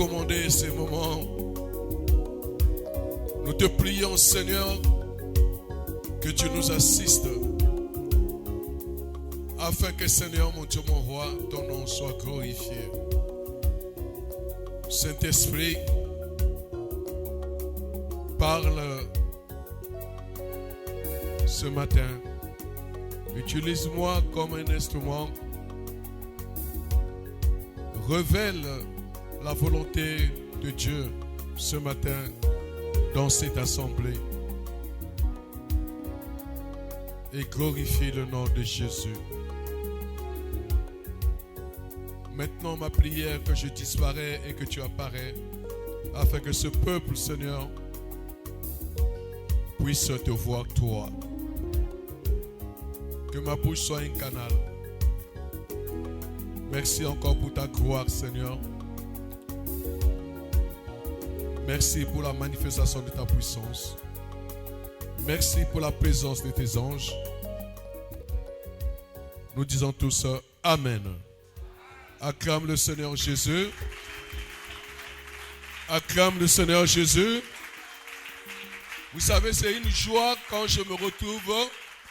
commander ces moments. Nous te prions, Seigneur, que tu nous assistes, afin que, Seigneur, mon Dieu, mon roi, ton nom soit glorifié. Saint-Esprit, parle ce matin. Utilise-moi comme un instrument. Révèle la volonté de Dieu ce matin dans cette assemblée. Et glorifie le nom de Jésus. Maintenant, ma prière, que je disparais et que tu apparais, afin que ce peuple, Seigneur, puisse te voir toi. Que ma bouche soit un canal. Merci encore pour ta gloire, Seigneur. Merci pour la manifestation de ta puissance. Merci pour la présence de tes anges. Nous disons tous Amen. Acclame le Seigneur Jésus. Acclame le Seigneur Jésus. Vous savez, c'est une joie quand je me retrouve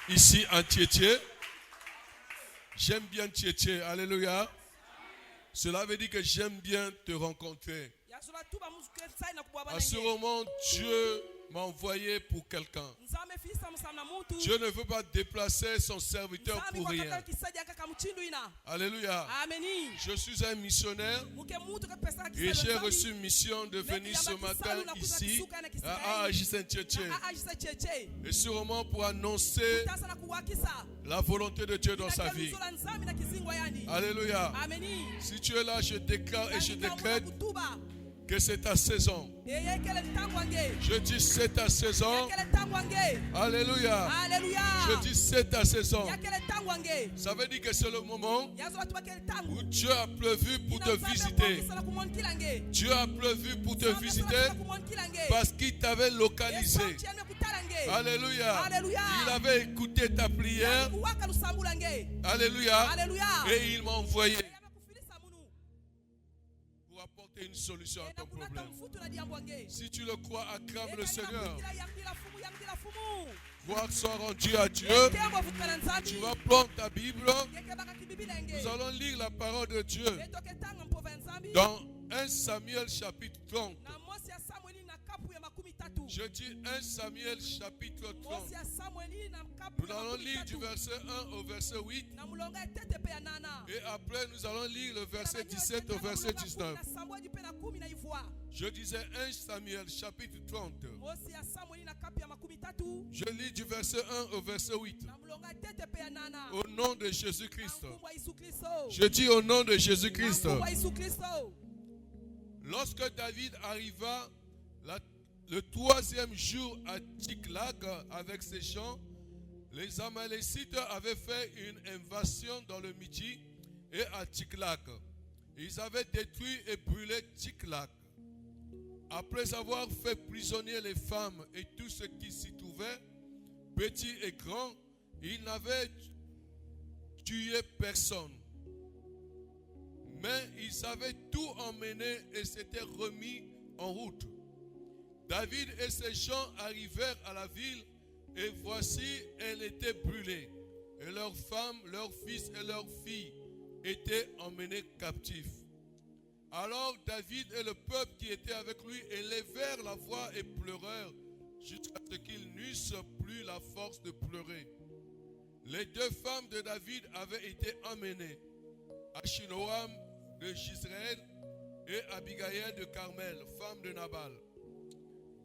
ici en Tietê. J'aime bien Tietê. Alléluia. Cela veut dire que j'aime bien te rencontrer. À ce moment, Dieu m'a envoyé pour quelqu'un. Dieu ne veut pas déplacer son serviteur pour rien. Alléluia. Je suis un missionnaire et j'ai reçu une mission de venir ce matin ici à Aji-Saint-Tietê. Et sûrement pour annoncer la volonté de Dieu dans sa vie. Alléluia. Si tu es là, je déclare et je décrète que c'est ta saison. Je dis c'est ta saison. Alléluia. Je dis c'est ta saison. Ça veut dire que c'est le moment où Dieu a prévu pour te visiter. Dieu a prévu pour te visiter parce qu'il t'avait localisé. Alléluia. Il avait écouté ta prière. Alléluia. Et il m'a envoyé apporter une solution à ton problème. Si tu le crois, acclame le Seigneur. Gloire soit rendue à Dieu. Tu vas prendre ta Bible. Nous allons lire la parole de Dieu dans 1 Samuel chapitre 30. Je dis 1 Samuel chapitre 30. Nous allons lire du verset 1 au verset 8. Et après nous allons lire le verset 17 au verset 19. Je disais 1 Samuel chapitre 30. Je lis du verset 1 au verset 8. Au nom de Jésus-Christ. Je dis au nom de Jésus-Christ. Lorsque David arriva le troisième jour à Tsiklag avec ses gens, les Amalécites avaient fait une invasion dans le Midi et à Tsiklag. Ils avaient détruit et brûlé Tsiklag. Après avoir fait prisonnier les femmes et tout ce qui s'y trouvait, petits et grands, ils n'avaient tué personne. Mais ils avaient tout emmené et s'étaient remis en route. David et ses gens arrivèrent à la ville et voici, elle était brûlée. Et leurs femmes, leurs fils et leurs filles étaient emmenés captifs. Alors David et le peuple qui était avec lui élevèrent la voix et pleurèrent jusqu'à ce qu'ils n'eussent plus la force de pleurer. Les deux femmes de David avaient été emmenées, Achinoam de Jezreel et Abigail de Carmel, femme de Nabal.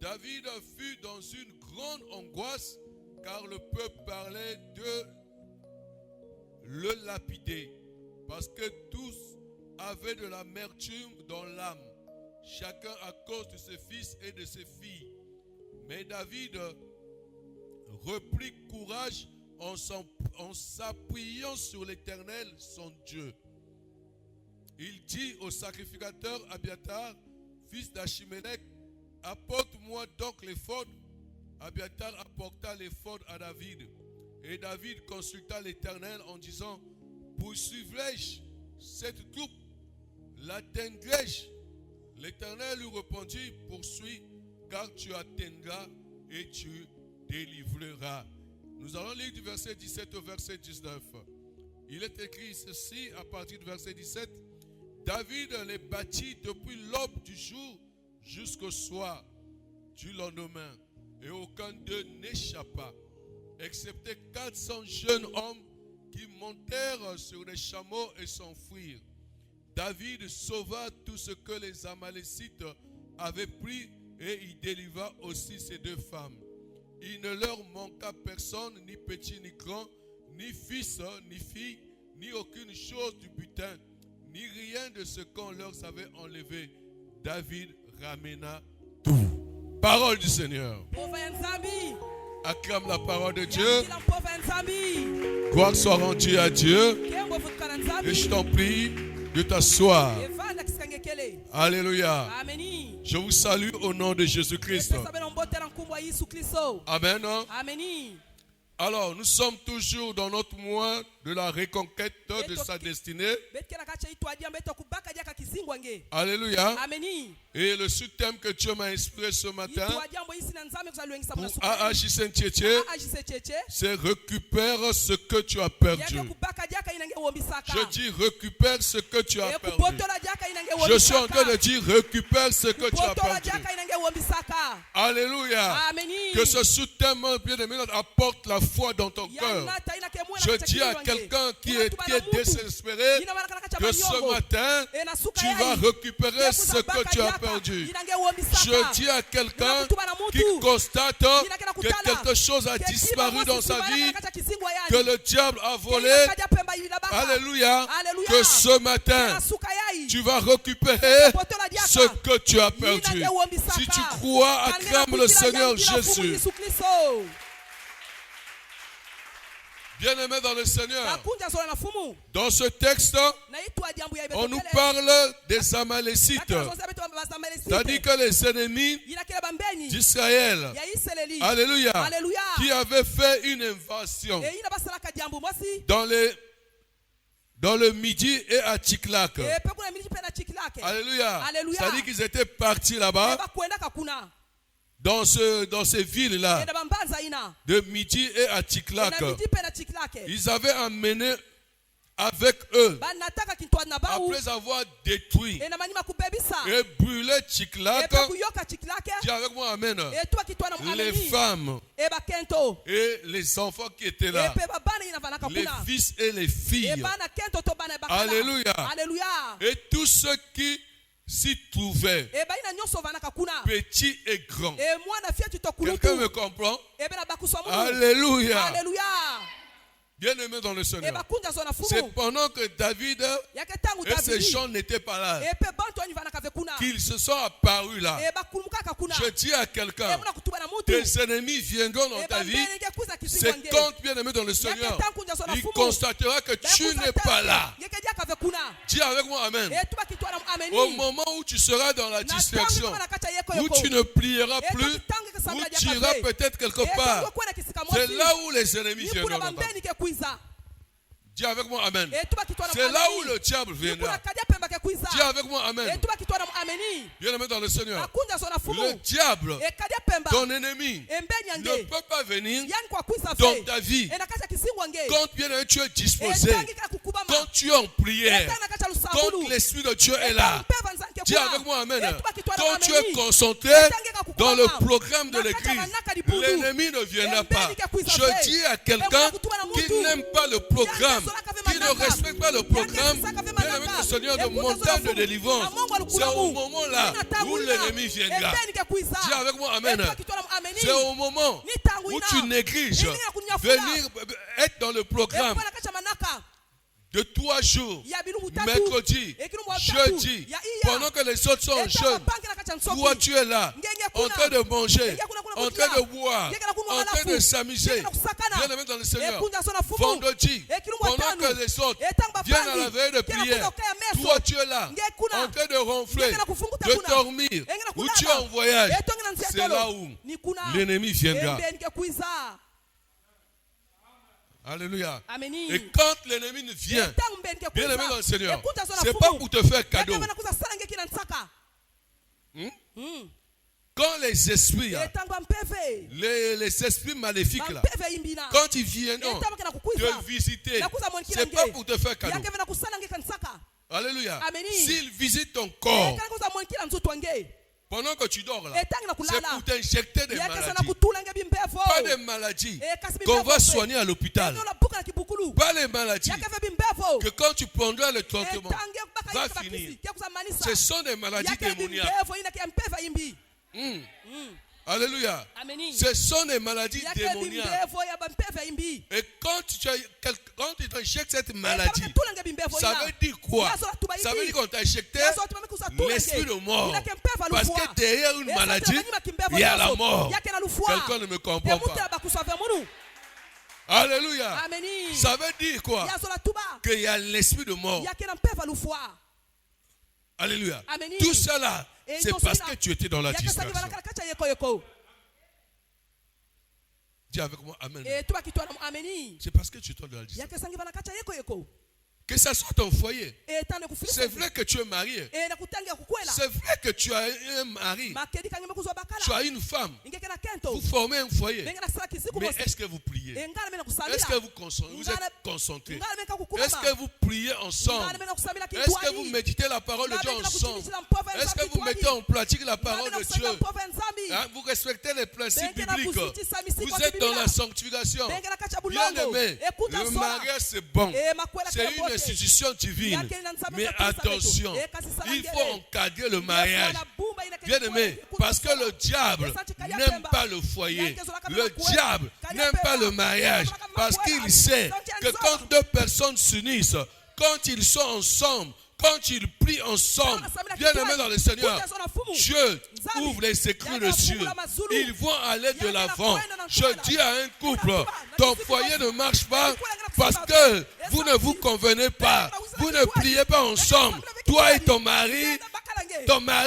David fut dans une grande angoisse car le peuple parlait de le lapider parce que tous avaient de l'amertume dans l'âme, chacun à cause de ses fils et de ses filles. Mais David reprit courage en s'appuyant sur l'Éternel, son Dieu. Il dit au sacrificateur Abiatar, fils d'Achimélec, apporte-moi donc l'éphod. Abiatar apporta l'éphod à David. Et David consulta l'Éternel en disant, poursuivrai-je cette troupe? L'atteindrai-je? Les l'Éternel lui répondit, poursuis, car tu atteindras et tu délivreras. Nous allons lire du verset 17 au verset 19. Il est écrit ceci à partir du verset 17. David les bâtit depuis l'aube du jour jusqu'au soir du lendemain, et aucun d'eux n'échappa, excepté 400 jeunes hommes qui montèrent sur les chameaux et s'enfuirent. David sauva tout ce que les Amalécites avaient pris, et il délivra aussi ses 2 femmes. Il ne leur manqua personne, ni petit ni grand, ni fils ni fille, ni aucune chose du butin, ni rien de ce qu'on leur avait enlevé. David ramena tout. Parole du Seigneur. Acclame la parole de Dieu. Gloire soit rendue à Dieu. Et je t'en prie de t'asseoir. Alléluia. Je vous salue au nom de Jésus-Christ. Amen. Alors, nous sommes toujours dans notre mois de la reconquête de sa destinée. Alléluia. Et le sous-thème que Dieu m'a inspiré ce matin pour A.H. Saint-Tietie, c'est récupère ce que tu as perdu. Je dis récupère ce que tu as perdu. Je suis en train de dire récupère ce que tu as perdu. Alléluia. Que ce sous-thème, bien-aimé, apporte la foi dans ton cœur. Je dis à quelqu'un qui est désespéré que ce matin, tu vas récupérer ce que tu as perdu. Je dis à quelqu'un qui constate que quelque chose a disparu dans sa vie, que le diable a volé. Alléluia. Que ce matin, tu vas récupérer ce que tu as perdu. Si tu crois, acclame le Seigneur Jésus. Bien-aimés dans le Seigneur, dans ce texte, on nous parle des Amalécites, c'est-à-dire que les ennemis d'Israël, alléluia, qui avaient fait une invasion dans le Midi et à Tchiklak. Alléluia. C'est-à-dire qu'ils étaient partis là-bas, dans ces villes-là, de Midi et à Tchiklak. Ils avaient emmené avec eux, après avoir détruit et brûlé Tchiklak. Dis avec moi, amen. Les femmes et les enfants qui étaient là, les fils et les filles. Alléluia. Et tous ceux qui s'y trouvaient, petits et grands. Quelqu'un me comprend? Alléluia. Bien-aimé dans le Seigneur, c'est pendant que David et ses gens n'étaient pas là qu'ils se sont apparus là. Je dis à quelqu'un, tes ennemis viendront dans ta vie. C'est quand, bien-aimé dans le Seigneur, il constatera que tu n'es pas là. Dis avec moi amen. Au moment où tu seras dans la distraction, où tu ne plieras plus, où tu iras peut-être quelque part, c'est là où les ennemis viendront dans ta vie. Dis avec moi amen. C'est là où le diable viendra. Dis avec moi amen. Bien-aimé dans le Seigneur, le diable, ton ennemi, ne peut pas venir dans ta vie quand bien tu es disposé, quand tu es en prière, quand l'Esprit de Dieu est là. Dis avec moi amen. Quand tu es concentré dans le programme de l'Église, l'ennemi ne viendra pas. Je dis à quelqu'un qui n'aime pas le programme, qui ne respecte pas le programme, bien-aimé le Seigneur, de montagne de délivrance, c'est au moment là où l'ennemi viendra. Dis avec moi amen. C'est au moment où tu négliges venir être dans le programme de 3 jours, mercredi, jeudi, pendant que les autres sont en jeûne, toi tu es là, en train de manger, en train de boire, en train de s'amuser. Bien-aimé dans le Seigneur, vendredi, pendant que les autres viennent à la veille de prière, toi tu es là, en train de ronfler, de dormir, ou tu es en voyage. C'est là où l'ennemi viendra. Alléluia. Et quand l'ennemi vient, bien aimé dans le Seigneur, c'est pas pour te faire cadeau. les esprits, les esprits maléfiques là, quand ils viennent te visiter, c'est pas pour te faire cadeau. Alléluia. S'ils visitent ton corps pendant que tu dors là, c'est pour t'injecter des maladies. Pas des maladies qu'on va soigner à l'hôpital. Pas les maladies que quand tu prendras le traitement va finir. Ce sont des maladies démoniaques. Alléluia. Ce sont des maladies démoniaques. Et quand tu t'injectes cette maladie, ça veut dire quoi? Ça veut dire qu'on t'a injecté l'esprit de mort. Parce que derrière une maladie, il y a la mort. Quelqu'un ne me comprend pas. Alléluia. Ça veut dire quoi? Qu'il y a l'esprit de mort. Alléluia. Tout cela, c'est parce que tu étais dans la distraction. Dis avec moi Amen. C'est parce que tu étais dans la distraction. Que ça soit ton foyer. C'est vrai que tu es marié. C'est vrai que tu as un mari. Tu as une femme. Vous formez un foyer. Mais est-ce que vous priez? Est-ce que vous êtes concentrés? Est-ce que vous priez ensemble? Est-ce que vous méditez la parole de Dieu ensemble? Est-ce que vous mettez en pratique la parole de Dieu? Hein? Vous respectez les principes bibliques. Vous êtes dans la sanctification. Bien aimé, le mariage c'est bon. C'est une institution divine. Mais attention, il faut encadrer le mariage. Bien aimé, parce que le diable n'aime pas le foyer. Le diable n'aime pas le mariage. Parce qu'il sait que quand deux personnes s'unissent, quand ils sont ensemble, quand ils prient ensemble, bien aimé dans le Seigneur, Dieu ouvre les écrits de cieux. Ils vont aller de l'avant. Je dis à un couple, ton foyer ne marche pas parce que vous ne vous convenez pas. Vous ne priez pas ensemble. Toi et ton mari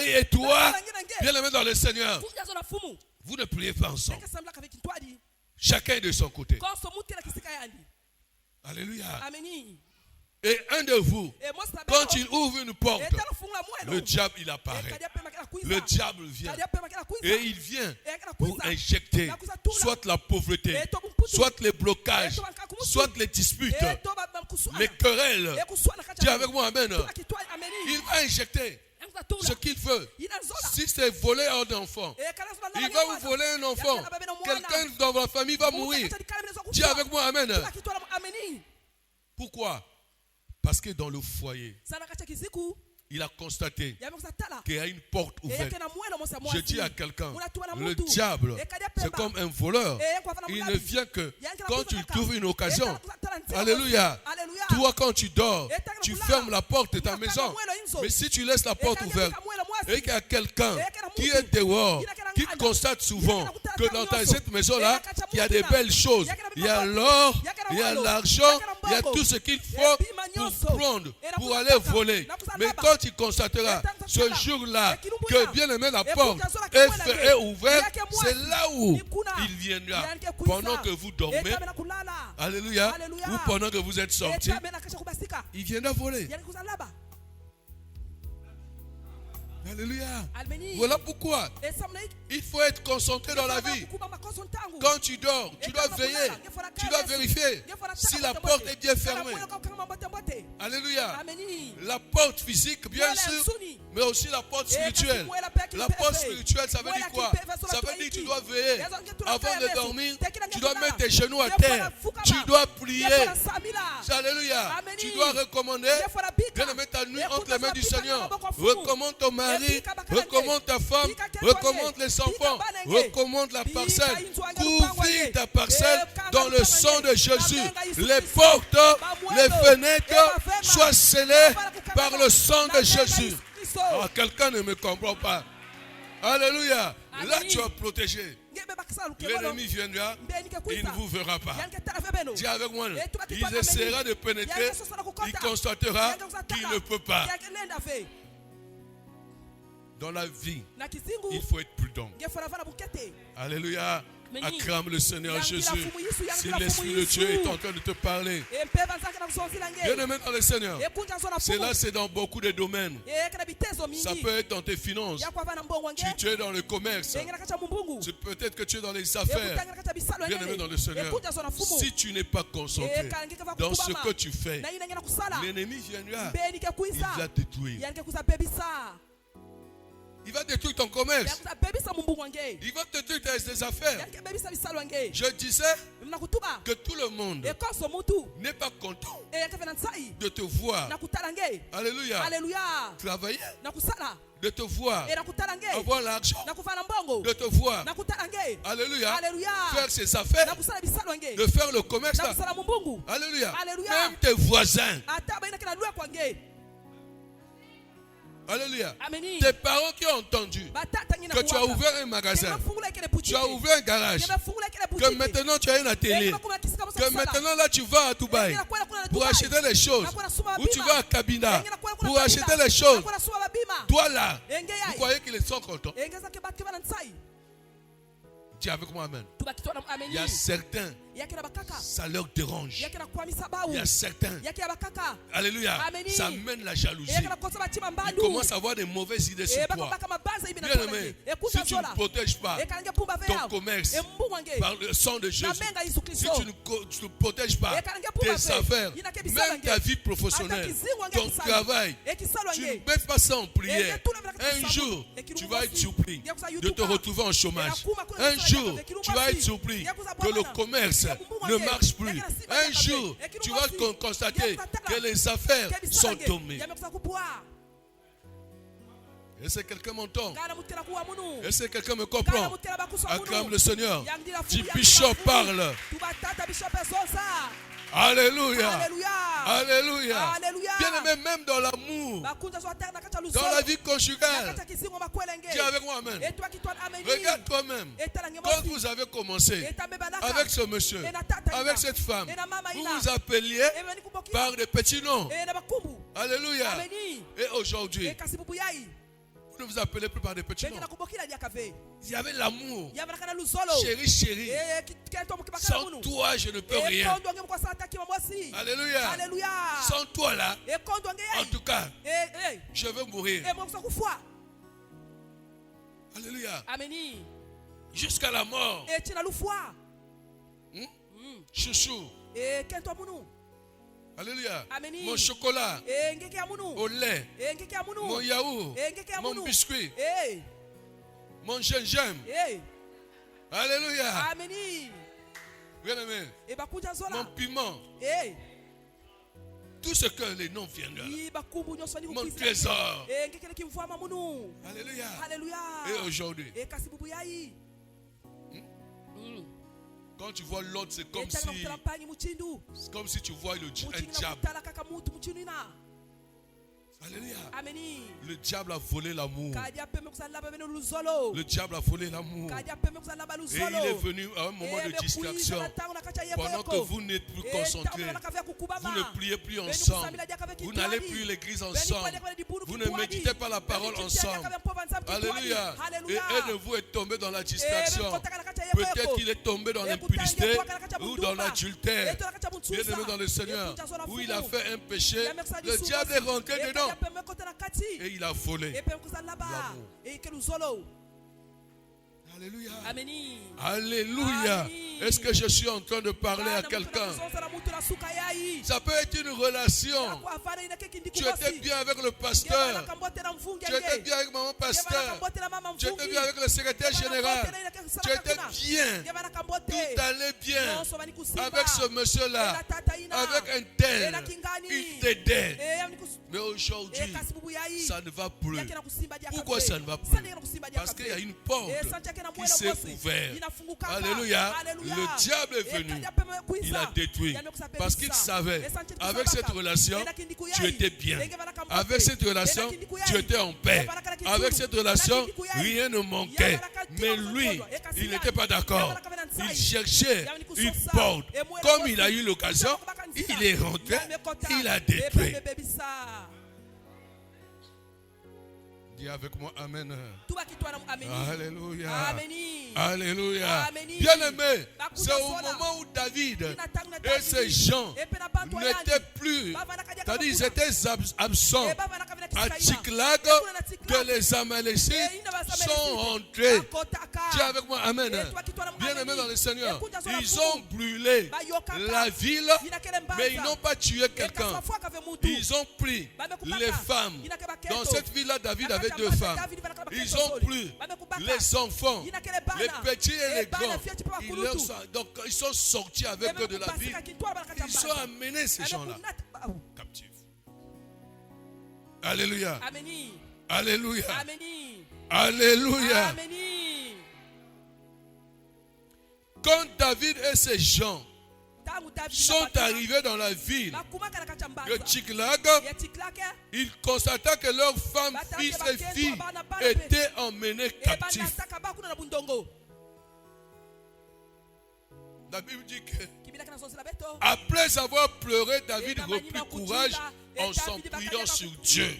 et toi, bien aimé dans le Seigneur, vous ne priez pas ensemble. Chacun de son côté. Alléluia. Et un de vous, quand il ouvre une porte, le diable il apparaît. Le diable vient. Et il vient pour injecter soit la pauvreté, soit les blocages, soit les disputes, les querelles. Dis avec moi Amen. Il va injecter ce qu'il veut. Si c'est voler un enfant, il va vous voler un enfant. Quelqu'un dans votre famille va mourir. Dis avec moi Amen. Pourquoi? Parce que dans le foyer, il a constaté qu'il y a une porte ouverte. Je dis à quelqu'un, le diable, c'est comme un voleur. Il ne vient que quand tu trouves une occasion. Alléluia. Toi, quand tu dors, tu fermes la porte de ta maison. Mais si tu laisses la porte ouverte et qu'il y a quelqu'un qui est dehors, qui constate souvent que dans cette maison-là, il y a des belles choses. Il y a l'or, il y a l'argent, il y a tout ce qu'il faut pour prendre, pour aller voler. Mais quand il constatera ce jour-là que bien aimé la porte est ouverte, c'est là où il viendra. Pendant que vous dormez, alléluia, ou pendant que vous êtes sortis, il viendra voler. Alléluia. Voilà pourquoi il faut être concentré dans la vie. Quand tu dors, tu dois veiller, tu dois vérifier si la porte est bien fermée. Alléluia. La porte physique, bien sûr, mais aussi la porte spirituelle. La porte spirituelle, ça veut dire quoi? Ça veut dire que tu dois veiller. Avant de dormir, tu dois mettre tes genoux à terre. Tu dois prier. Alléluia. Tu dois recommander. Bien mettre ta nuit entre les mains du Seigneur. Recommande ton mari, recommande ta femme, recommande les enfants, recommande la parcelle. Couvrir ta parcelle dans le sang de Jésus. Les portes, les fenêtres soient scellées par le sang de Jésus. Oh, quelqu'un ne me comprend pas. Alléluia. Là, tu es protégé. L'ennemi viendra, il ne vous verra pas. Dis avec moi, il essaiera de pénétrer, il constatera qu'il ne peut pas. Dans la vie, il faut être prudent. Alléluia. Acclame le Seigneur Jésus. Si l'Esprit de Dieu est en train de te parler, bien-aimé dans le Seigneur, cela c'est dans beaucoup de domaines. Ça peut être dans tes finances. Tu es dans le commerce. Peut-être que tu es dans les affaires. Bien-aimé dans le Seigneur, si tu n'es pas concentré dans ce que tu fais, l'ennemi viendra, il va détruire. Il va détruire ton commerce. Il va détruire tes affaires. Je disais que tout le monde n'est pas content de te voir. Alléluia. Travailler. De te voir. Avoir l'argent. De te voir. Alléluia. Faire ses affaires. De faire le commerce. Alléluia. Même tes voisins. Alléluia. Tes parents qui ont entendu que tu as ouvert un magasin, tu as ouvert un garage, que maintenant tu as un atelier, que maintenant là tu vas à Dubaï pour acheter les choses, ou tu vas à Kabina pour acheter les choses. Toi là, vous croyez qu'ils sont contents? Dis avec moi amen. Il y a certains, ça leur dérange. Il y a certains, alléluia, ça mène la jalousie. Ils commencent à avoir des mauvaises idées sur toi. Bien aimé, si tu ne protèges pas ton commerce par le sang de Jésus, si tu ne protèges pas tes affaires, même ta vie professionnelle, ton travail, tu ne mets pas ça en prière, un jour, tu vas être surpris de te retrouver en chômage. Un jour, tu vas être surpris que le commerce ne marche plus. Un jour, tu vas constater que les affaires sont tombées. Est-ce que quelqu'un m'entend? Est-ce que quelqu'un me comprend? Acclame le Seigneur. Si Bishop parle. Alléluia. Alléluia. Bien-aimé, même dans l'amour, dans la vie conjugale, dis avec moi amen. Regarde toi-même. Quand vous avez commencé avec ce monsieur, avec cette femme, vous vous appeliez par des petits noms. Alléluia. Et aujourd'hui, vous ne vous appelez plus par des petits noms. Il y avait l'amour. Chérie, chérie. Sans toi, je ne peux rien. Alléluia. Sans toi là, en tout cas, je veux mourir. Alléluia. Jusqu'à la mort. Chouchou. Alléluia. Mon chocolat, au lait, mon yaourt, mon biscuit, mon gingembre. Alléluia. Bien aimé. Mon piment. Tout ce que les noms viennent. Mon trésor. Alléluia. Et aujourd'hui, quand tu vois l'autre, c'est comme si tu vois un diable. Alléluia. Le diable a volé l'amour. Le diable a volé l'amour. Et il est venu à un moment de distraction. Pendant que vous n'êtes plus concentrés, vous ne priez plus ensemble, vous n'allez plus à l'église ensemble, vous ne méditez pas la parole ensemble. Alléluia. Et un de vous est tombé dans la distraction. Peut-être qu'il est tombé dans l'impudicité ou dans l'adultère. Bien aimé dans le Seigneur, où il a fait un péché, le diable est rentré dedans. Et il a volé l'amour. Alléluia. Alléluia. Est-ce que je suis en train de parler à quelqu'un? Ça peut être une relation. Tu étais bien avec le pasteur. Tu étais bien avec maman pasteur. Tu étais bien avec le secrétaire général. Tu étais bien. Tout allait bien avec ce monsieur-là. Avec un tel. Il t'aidait. Mais aujourd'hui, ça ne va plus. Pourquoi ça ne va plus? Parce qu'il y a une porte qui s'est ouverte. Alléluia. Le diable est venu. Il a détruit. Parce qu'il savait, avec cette relation, tu étais bien. Avec cette relation, tu étais en paix. Avec cette relation, rien ne manquait. Mais lui, il n'était pas d'accord. Il cherchait une porte. Comme il a eu l'occasion, il est rentré, il a détruit. Dis avec moi Amen. Amen. Alléluia. Amen. Alléluia. Amen. Bien-aimé, c'est au moment où David et ces gens n'étaient plus, c'est-à-dire ils étaient absents à Tsiklag, que les Amalécites sont rentrés. Dis avec moi Amen. Bien-aimé dans le Seigneur, ils ont brûlé la ville, mais ils n'ont pas tué quelqu'un. Ils ont pris les femmes. Dans cette ville-là, David avait 2 femmes. Ils ont pris les enfants, les petits et les grands. Donc ils sont sortis avec eux de la ville. Ils ont amené ces gens-là captifs. Alléluia. Alléluia. Alléluia. Quand David et ses gens sont arrivés dans la ville de Tsiklag, ils constata que leurs femmes, fils et filles étaient emmenés captifs. La Bible dit que après avoir pleuré, David reprit courage en s'appuyant sur Dieu.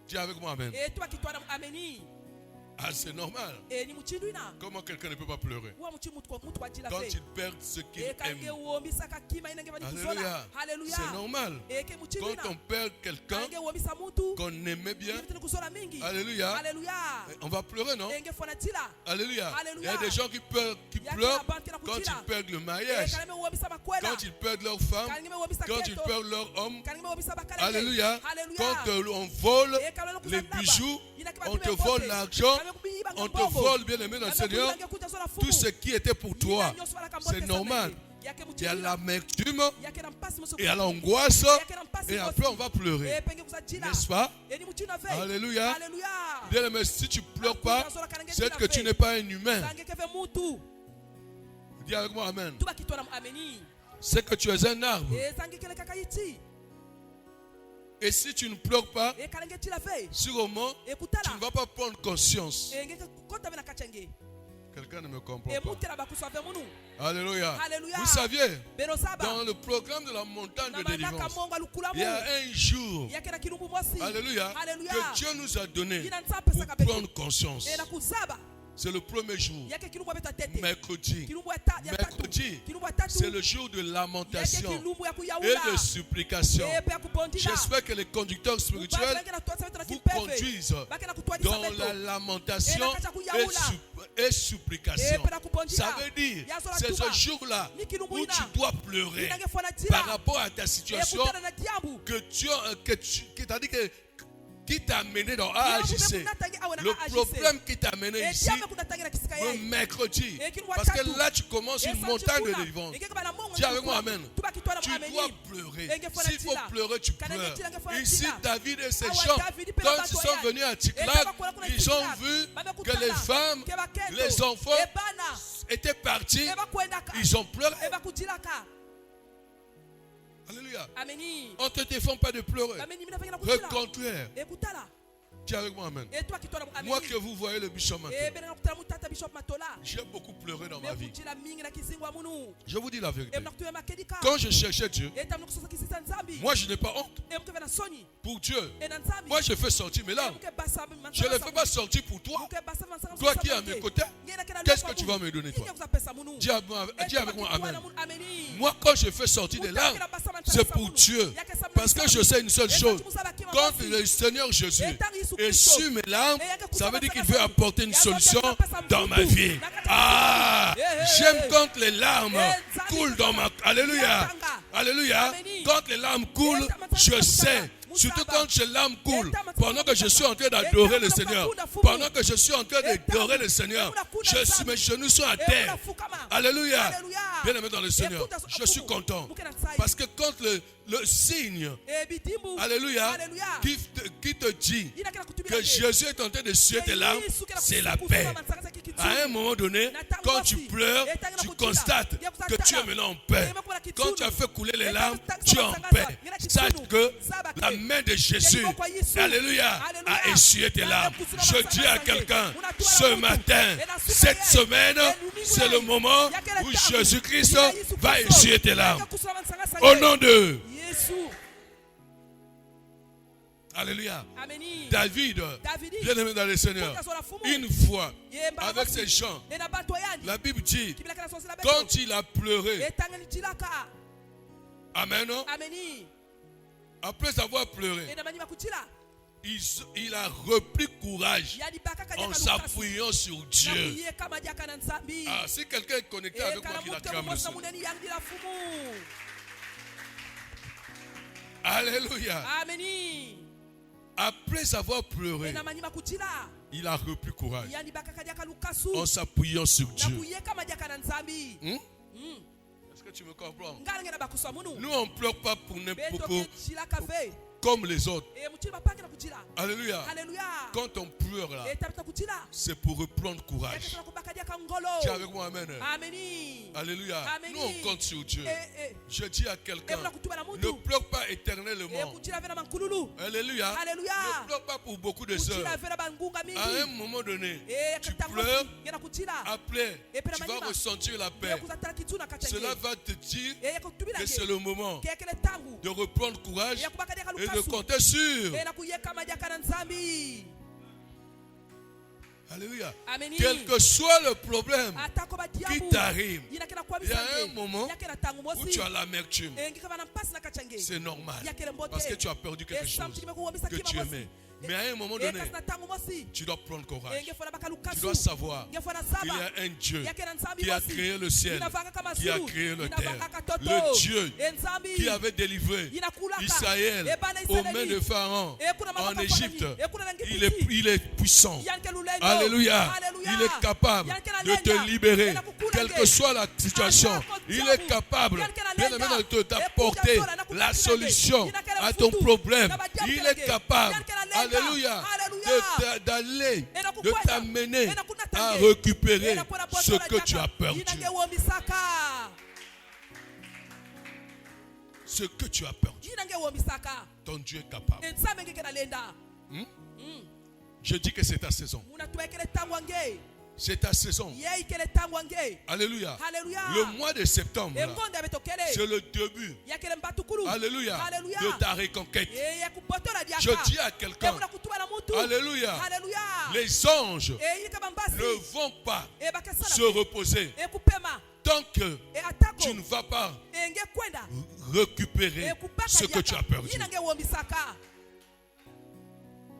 Dis avec moi Amen. Ah, c'est normal. Comment quelqu'un ne peut pas pleurer quand il perd ce qu'il aime? Alléluia. C'est normal. Quand on perd quelqu'un qu'on aimait bien, alléluia, on va pleurer, non? Alléluia. Il y a des gens qui pleurent quand ils perdent le mariage, quand ils perdent leur femme, quand ils perdent leur homme. Alléluia. Quand on vole les bijoux, on te vole l'argent, on te vole, bien aimé dans le Seigneur, tout ce qui était pour toi. C'est normal. Il y a l'amertume, il y a l'angoisse, et après on va pleurer. N'est-ce pas? Alléluia. Bien aimé, si tu ne pleures pas, c'est que tu n'es pas un humain. Dis avec moi Amen. C'est que tu es un arbre. Et si tu ne pleures pas, sûrement, tu ne vas pas prendre conscience. Quelqu'un ne me comprend pas. Alléluia. Vous saviez, dans le programme de la montagne de délivrance, il y a un jour, alléluia, que Dieu nous a donné pour prendre conscience. C'est le premier jour, mercredi. Mercredi, c'est le jour de lamentation et de supplication. J'espère que les conducteurs spirituels vous conduisent dans la lamentation et supplication. Ça veut dire, c'est ce jour-là où tu dois pleurer par rapport à ta situation que Dieu t'a dit que qui t'a amené dans AAJC. Le problème qui t'a amené ici, le mercredi. Parce que là, tu commences une montagne de délivrance. Dis avec moi Amen. Tu dois pleurer. S'il faut pleurer, tu pleures. Ici, David et ses gens, quand ils sont venus à Tsiklag, ils ont vu que les femmes, les enfants étaient partis. Ils ont pleuré. Alléluia. On ne te défend pas de pleurer. Au contraire. Dis avec moi Amen. Moi que vous voyez le bishop Matola, j'ai beaucoup pleuré dans ma vie. Je vous dis la vérité. Quand je cherchais Dieu, moi je n'ai pas honte. Pour Dieu, moi je fais sortir mes larmes. Je ne les fais pas sortir pour toi. Toi qui es à mes côtés, qu'est-ce que tu vas me donner toi? Dis avec moi Amen. Moi quand je fais sortir des larmes, c'est pour Dieu. Parce que je sais une seule chose. Quand le Seigneur Jésus essuie mes larmes, ça veut dire qu'il veut apporter une solution dans ma vie. Ah, j'aime quand les larmes coulent dans ma... Alléluia. Alléluia. Quand les larmes coulent, je sais. Surtout quand les larmes coulent, pendant que je suis en train d'adorer le Seigneur, pendant que je suis en train d'adorer le Seigneur, mes genoux sont à terre. Alléluia. Bien aimé dans le Seigneur, je suis content. Parce que quand le signe, alléluia, qui te dit que Jésus est en train de suer tes larmes, c'est la paix. À un moment donné, quand tu pleures, tu constates que tu es maintenant en paix. Quand tu as fait couler les larmes, tu es en paix. Sache que la main de Jésus, alléluia, a essuyé tes larmes. Je dis à quelqu'un, ce matin, cette semaine, c'est le moment où Jésus-Christ va essuyer tes larmes. Au nom de... Alléluia. Amen. David, bien aimé dans le Seigneur, une fois, avec ses chants, la Bible dit, quand il a pleuré, Amen, après avoir pleuré, il a repris courage en s'appuyant sur Dieu. Ah, si quelqu'un est connecté avec moi, qu'il acclame le Seigneur. Alléluia. Amen. Après avoir pleuré, il a repris courage en s'appuyant sur Dieu. Est-ce que tu me comprends? Nous, on ne pleure pas pour n'importe quoi comme les autres. Alléluia. Quand on pleure là, c'est pour reprendre courage. Tu es avec moi, amen. Alléluia. Nous, on compte sur Dieu. Je dis à quelqu'un, ne pleure pas éternellement. Alléluia. Ne pleure pas pour beaucoup de sœurs. À un moment donné, tu pleures, après, tu vas ressentir la paix. Cela va te dire que c'est le moment de reprendre courage et de compter sur. Alléluia. Quel que soit le problème qui t'arrive, il y a un moment où tu as l'amertume. C'est normal. Parce que tu as perdu quelque chose que tu aimais. Mais à un moment donné, tu dois prendre courage. Tu dois savoir qu'il y a un Dieu qui a créé le ciel, qui a créé la terre. Le Dieu qui avait délivré Israël aux mains de Pharaon en Égypte. Il est puissant. Alléluia. Il est capable de te libérer. Quelle que soit la situation, il est capable d'apporter la solution à ton problème. Il est capable. Alléluia. D'aller, de t'amener à récupérer ce que tu as perdu. Ce que tu as perdu. Ton Dieu est capable. Je dis que c'est ta saison. C'est ta saison. Alléluia. Le mois de septembre, c'est le début. Alléluia. De ta reconquête. Je dis à quelqu'un, alléluia. Les anges ne vont pas se reposer tant que tu ne vas pas récupérer ce que tu as perdu.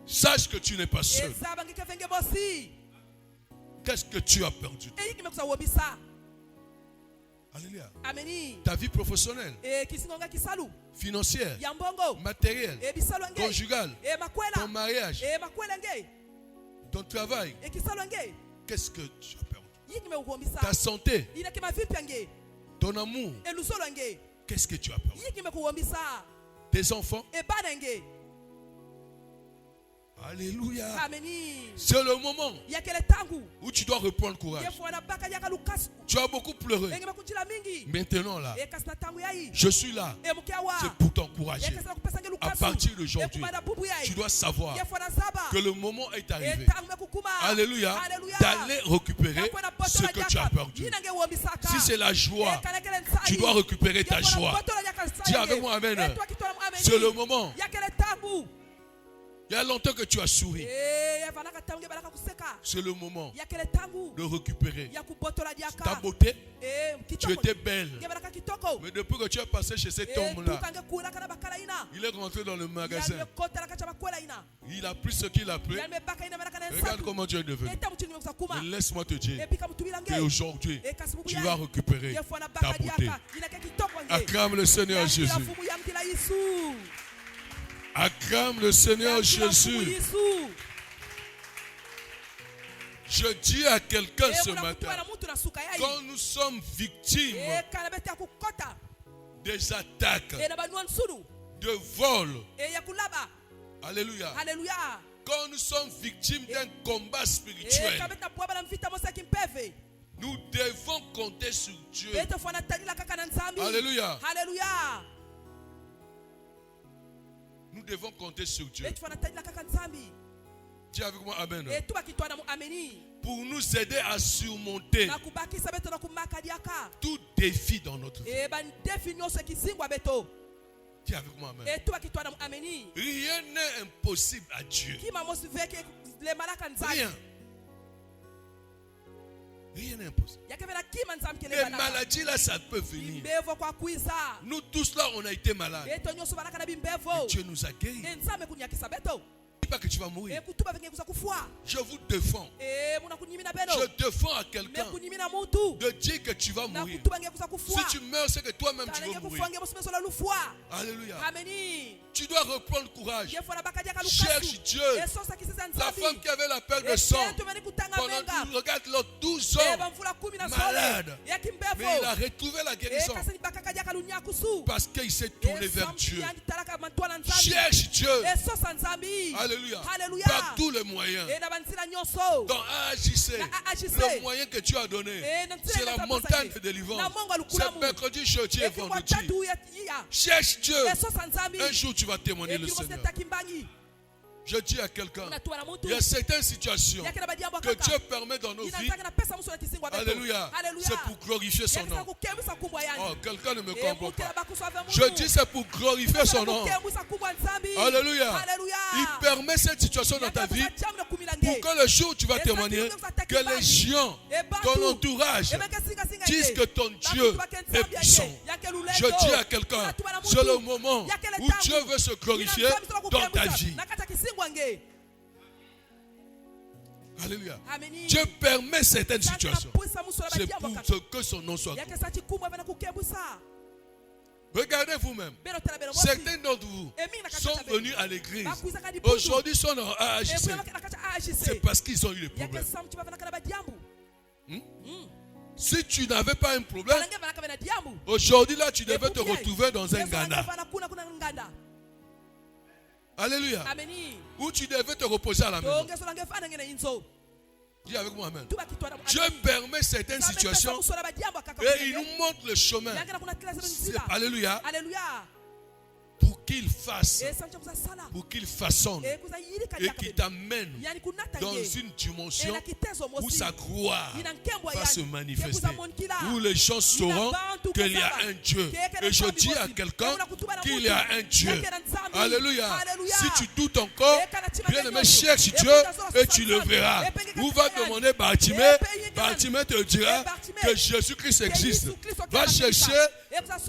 Sache que tu n'es pas seul. Qu'est-ce que tu as perdu? Alléluia. Ta vie professionnelle, financière, matérielle, conjugale, ton mariage, ton travail. Qu'est-ce que tu as perdu? Ta santé, ton amour. Qu'est-ce que tu as perdu? Tes enfants. Alléluia. C'est le moment où tu dois reprendre courage. Tu as beaucoup pleuré. Maintenant là, je suis là. C'est pour t'encourager. À partir d'aujourd'hui, tu dois savoir que le moment est arrivé. Alléluia. D'aller récupérer ce que tu as perdu. Si c'est la joie, tu dois récupérer ta joie. Dis avec moi amen. C'est le moment. Il y a longtemps que tu as souri. C'est le moment de récupérer ta beauté. Tu étais belle. Mais depuis que tu es passé chez cet homme-là, il est rentré dans le magasin. Il a pris ce qu'il a pris. Regarde comment tu es devenu. Mais laisse-moi te dire qu'aujourd'hui, tu vas récupérer ta beauté. Acclame le Seigneur Jésus. Acclame le Seigneur Jésus. Je dis à quelqu'un ce matin, quand nous sommes victimes des attaques, de vols, alléluia, quand nous sommes victimes d'un combat spirituel, nous devons compter sur Dieu. Alléluia. Nous devons compter sur Dieu. Dis avec moi amen. Pour nous aider à surmonter tout défi dans notre vie. Dis avec moi, amen. Ameni. Rien n'est impossible à Dieu. Rien. Rien n'est impossible. Les maladies là, ça peut venir. Nous tous là, on a été malades. Mais Dieu nous a guéris. Dis pas que tu vas mourir. Je vous défends. Je défends à quelqu'un de dire que tu vas mourir. Si tu meurs, c'est que toi-même tu vas mourir. Alléluia. Tu dois reprendre courage. Cherche Dieu. La femme qui avait la peur de sang, pendant regarde l'autre 12 ans, malade. Mais il a retrouvé la guérison. Parce qu'il s'est tourné vers Dieu. Cherche Dieu. Alléluia. Par tous les moyens. Dans AJC, le moyen que tu as donné, c'est la montagne de délivrance. C'est mercredi, jeudi et vendredi. Cherche Dieu. Un jour, tu vas témoigner le Seigneur. Je dis à quelqu'un, il y a certaines situations que Dieu permet dans nos vies. Alléluia. C'est pour glorifier son nom. Oh, quelqu'un ne me comprend pas. Je dis c'est pour glorifier son nom. Alléluia. Il permet cette situation dans ta vie pour que le jour où tu vas témoigner, que les gens, ton entourage, disent que ton Dieu est puissant. Je dis à quelqu'un, c'est le moment où Dieu veut se glorifier dans ta vie. Alléluia. Dieu permet certaines situations. C'est pour que son nom soit glorifié. Regardez vous-même. Certains d'entre vous sont venus à l'église. Aujourd'hui, sont en AJC. C'est parce qu'ils ont eu des problèmes. Si tu n'avais pas un problème, aujourd'hui là, tu devais te retrouver dans un Ghana. Alléluia. Où tu devais te reposer à la maison. Dis avec moi, amen. Dieu permet certaines situations et il nous montre le chemin. Alléluia. Pour qu'il fasse, pour qu'il façonne et qu'il t'amène dans une dimension où sa gloire va se manifester, où les gens sauront qu'il y a un Dieu. Et je dis à quelqu'un qu'il y a un Dieu. Alléluia. Si tu doutes encore, bien aimé, cherche Dieu et tu le verras. Où va demander Bartimée, Bartimée te dira que Jésus-Christ existe. Va chercher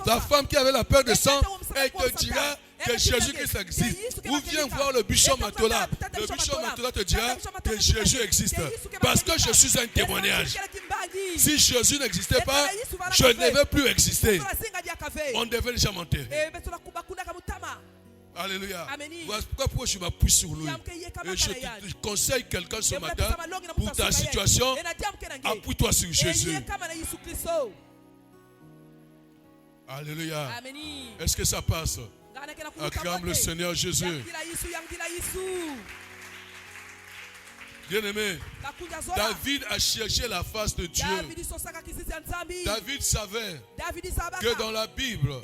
la femme qui avait la peur de sang et te dira que Jésus-Christ existe. Ou viens voir le bishop Matola. Le bishop Matola te dira que Jésus existe. Parce que je suis un témoignage. Si Jésus n'existait pas, je ne devais plus exister. On devait déjà m'enterrer. Alléluia. Voilà pourquoi je m'appuie sur lui. Et je te conseille quelqu'un ce matin pour ta situation. Appuie-toi sur Jésus. Alléluia. Est-ce que ça passe? Acclame le Seigneur Jésus. Bien-aimé, David a cherché la face de Dieu. David savait que dans la Bible,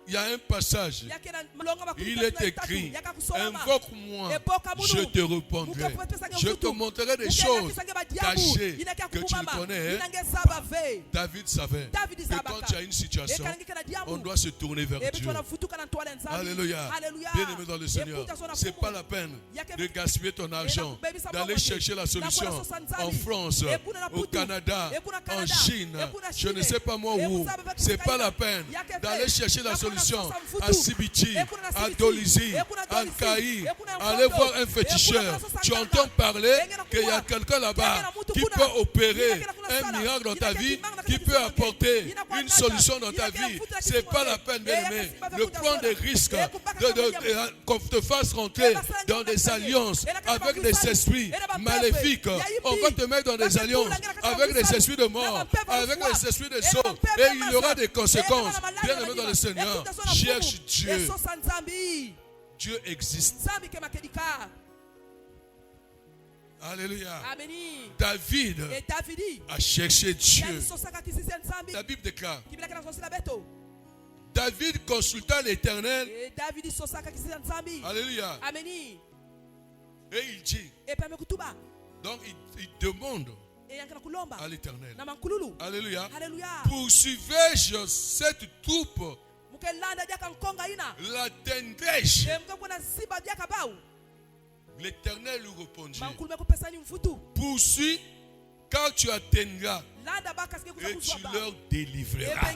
il y a un passage. Il est écrit, invoque-moi, je te répondrai. Je te montrerai des choses cachées que tu ne connais. David savait que quand tu as une situation, on doit se tourner vers Dieu. Alléluia. Bien-aimé dans le Seigneur, ce n'est pas la peine de gaspiller ton argent, d'aller chercher la solution en France, au Canada, en Chine, je ne sais pas moi où. Ce n'est pas la peine d'aller chercher la solution à Sibiti, à Dolisie, à Kaï, aller voir un féticheur. Tu entends parler qu'il y a quelqu'un là-bas qui peut opérer un miracle dans ta vie, qui peut apporter une solution dans ta vie. Ce n'est pas la peine, bien-aimé, de prendre des risques, qu'on te fasse rentrer dans des alliances avec des esprits maléfiques. On va te mettre dans des alliances avec des esprits de mort, avec des esprits de saut, et il y aura des conséquences. Bien-aimé dans le Seigneur, cherche Dieu. Dieu existe. Alléluia. David a cherché Dieu. La Bible déclare, David consulta l'Éternel. Alléluia. Et il dit, donc il demande à l'Éternel, alléluia, poursuivais-je cette troupe la tendresse. L'Éternel lui répondit, poursuis car tu atteindras et tu leur délivreras.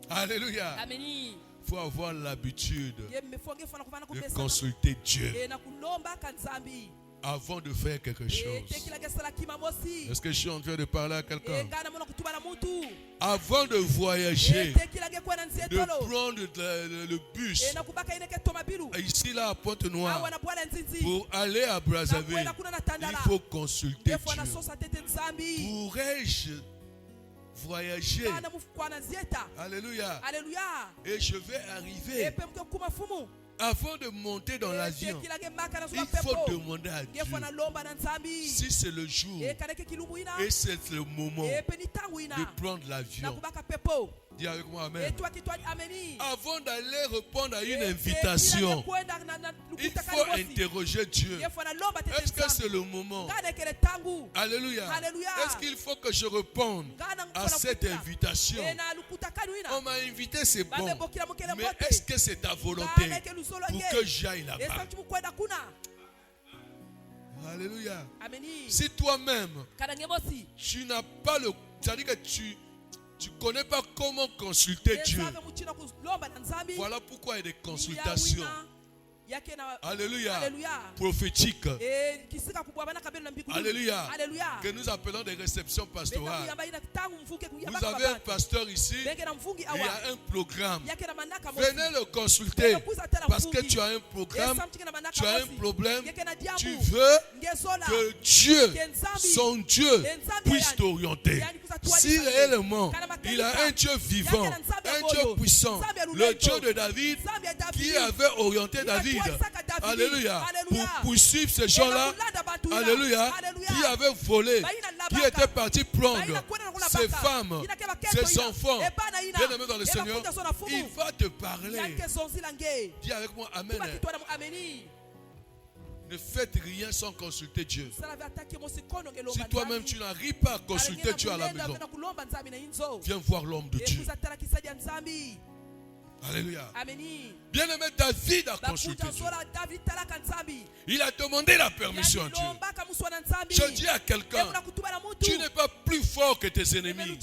Alléluia. Il faut avoir l'habitude de consulter Dieu avant de faire quelque chose. Est-ce que je suis en train de parler à quelqu'un? Avant de voyager, de prendre le bus ici là à Pointe-Noire pour aller à Brazzaville, il faut consulter Dieu. Pourrais-je voyager? Alléluia. Et je vais arriver. Avant de monter dans l'avion, il faut demander à Dieu si c'est le jour et c'est le moment de prendre l'avion. Dis avec moi amen. Avant d'aller répondre à une invitation, il faut interroger Dieu. Est-ce que c'est le moment? Alléluia. Est-ce qu'il faut que je réponde à cette invitation? On m'a invité, c'est bon. Mais est-ce que c'est ta volonté pour que j'aille là-bas? Alléluia. Si toi-même, tu n'as pas le... C'est-à-dire que tu ne connais pas comment consulter Dieu. Voilà pourquoi il y a des consultations. Alléluia. Prophétique. Alléluia. Que nous appelons des réceptions pastorales. Vous avez un pasteur ici. Il y a un programme. Venez le consulter. Parce que tu as un programme. Tu as un problème. Tu veux que Dieu, son Dieu, puisse t'orienter. Si réellement il a un Dieu vivant, un Dieu puissant, le Dieu de David qui avait orienté David, alléluia, pour poursuivre ces gens-là, alléluia, qui avaient volé, qui étaient partis prendre ses femmes, ses enfants, bien aimés dans le Seigneur, il va te parler. Dis avec moi amen. Ne faites rien sans consulter Dieu. Si toi-même tu n'arrives pas à consulter Dieu à la maison, viens voir l'homme de Dieu. Alléluia. Bien-aimé, David a consulté Dieu. Il a demandé la permission à Dieu. Je dis à quelqu'un, tu n'es pas plus fort que tes ennemis.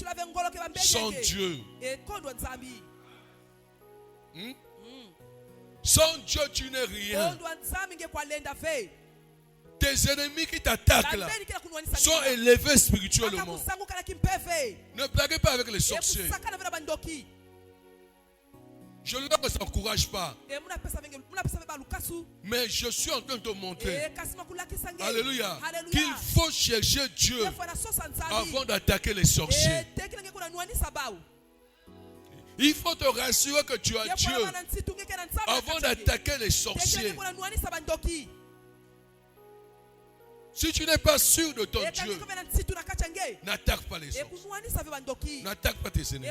Sans Dieu. Sans Dieu, tu n'es rien. Tes ennemis qui t'attaquent là sont élevés spirituellement. Ne blaguez pas avec les sorciers. Je ne vous encourage pas. Mais je suis en train de te montrer, alléluia, qu'il faut chercher Dieu avant d'attaquer les sorciers. Il faut te rassurer que tu as Dieu avant d'attaquer les sorciers. Si tu n'es pas sûr de ton Dieu, n'attaque pas les sorciers. N'attaque pas tes ennemis.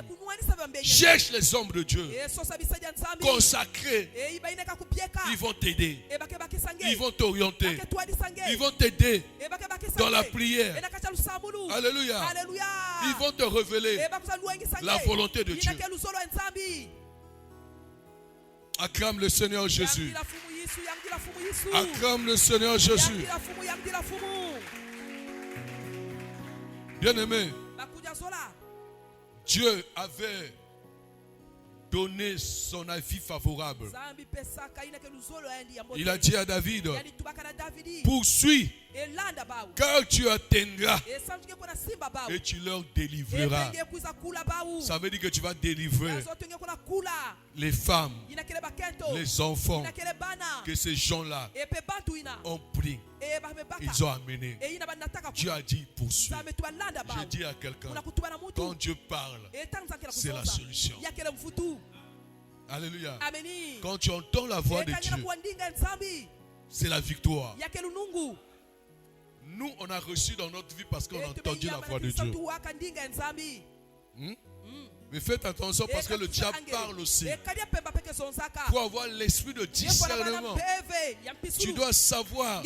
Cherche les hommes de Dieu. Consacrés. Ils vont t'aider. Ils vont t'orienter. Ils vont t'aider dans la prière. Alléluia. Ils vont te révéler la volonté de Dieu. Acclame le Seigneur Jésus. Acclame le Seigneur Jésus. Bien-aimé, Dieu avait donné son avis favorable. Il a dit à David, poursuis, car tu atteindras et tu leur délivreras. Ça veut dire que tu vas délivrer les femmes, les enfants que ces gens-là ont pris. Ils ont amené. Dieu a dit poursuis. Je dis à quelqu'un, quand Dieu parle, c'est la solution. Alléluia. Quand tu entends la voix de Dieu, c'est la victoire. Nous, on a reçu dans notre vie parce qu'on a entendu la voix de Dieu. Mais faites attention parce que le diable parle aussi. Pour avoir l'esprit de discernement, tu dois savoir